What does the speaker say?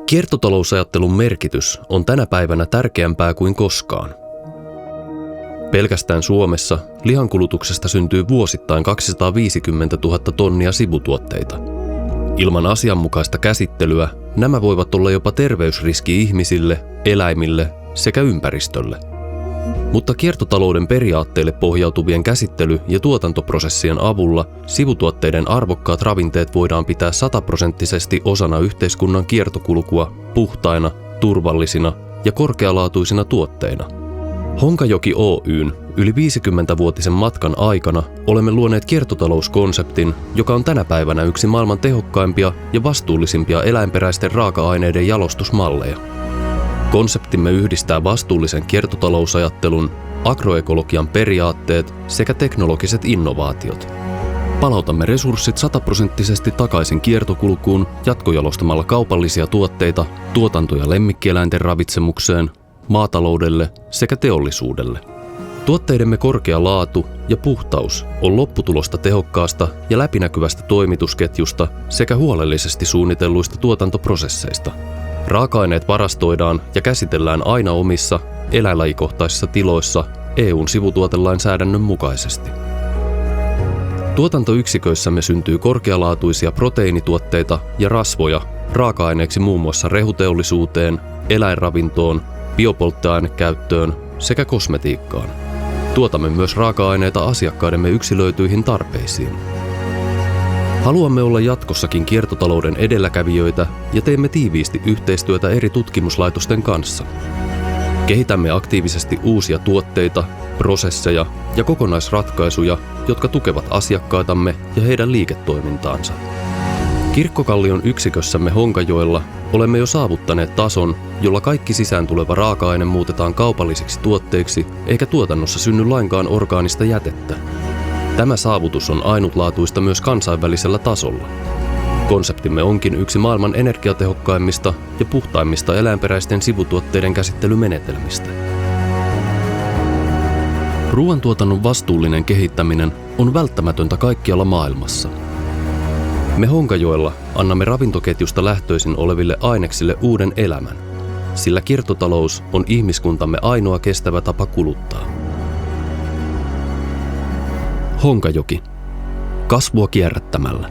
Kiertotalousajattelun merkitys on tänä päivänä tärkeämpää kuin koskaan. Pelkästään Suomessa lihankulutuksesta syntyy vuosittain 250 000 tonnia sivutuotteita. Ilman asianmukaista käsittelyä nämä voivat olla jopa terveysriski ihmisille, eläimille sekä ympäristölle. Mutta kiertotalouden periaatteille pohjautuvien käsittely- ja tuotantoprosessien avulla sivutuotteiden arvokkaat ravinteet voidaan pitää 100% osana yhteiskunnan kiertokulkua puhtaina, turvallisina ja korkealaatuisina tuotteina. Honkajoki Oyn yli 50-vuotisen matkan aikana olemme luoneet kiertotalouskonseptin, joka on tänä päivänä yksi maailman tehokkaimpia ja vastuullisimpia eläinperäisten raaka-aineiden jalostusmalleja. Konseptimme yhdistää vastuullisen kiertotalousajattelun, agroekologian periaatteet sekä teknologiset innovaatiot. Palautamme resurssit 100% takaisin kiertokulkuun jatkojalostamalla kaupallisia tuotteita tuotanto- ja lemmikkieläinten ravitsemukseen, maataloudelle sekä teollisuudelle. Tuotteidemme korkea laatu ja puhtaus on lopputulosta tehokkaasta ja läpinäkyvästä toimitusketjusta sekä huolellisesti suunnitelluista tuotantoprosesseista. Raaka-aineet varastoidaan ja käsitellään aina omissa, eläinlajikohtaisissa tiloissa EU:n sivutuotelainsäädännön mukaisesti. Tuotantoyksiköissämme syntyy korkealaatuisia proteiinituotteita ja rasvoja raaka-aineeksi muun muassa rehuteollisuuteen, eläinravintoon, biopolttoainekäyttöön sekä kosmetiikkaan. Tuotamme myös raaka-aineita asiakkaidemme yksilöityihin tarpeisiin. Haluamme olla jatkossakin kiertotalouden edelläkävijöitä ja teemme tiiviisti yhteistyötä eri tutkimuslaitosten kanssa. Kehitämme aktiivisesti uusia tuotteita, prosesseja ja kokonaisratkaisuja, jotka tukevat asiakkaitamme ja heidän liiketoimintaansa. Kirkkokallion yksikössämme Honkajoella olemme jo saavuttaneet tason, jolla kaikki sisään tuleva raaka-aine muutetaan kaupallisiksi tuotteiksi eikä tuotannossa synny lainkaan orgaanista jätettä. Tämä saavutus on ainutlaatuista myös kansainvälisellä tasolla. Konseptimme onkin yksi maailman energiatehokkaimmista ja puhtaimmista eläinperäisten sivutuotteiden käsittelymenetelmistä. Ruoantuotannon vastuullinen kehittäminen on välttämätöntä kaikkialla maailmassa. Me Honkajoella annamme ravintoketjusta lähtöisin oleville aineksille uuden elämän, sillä kiertotalous on ihmiskuntamme ainoa kestävä tapa kuluttaa. Honkajoki. Kasvua kierrättämällä.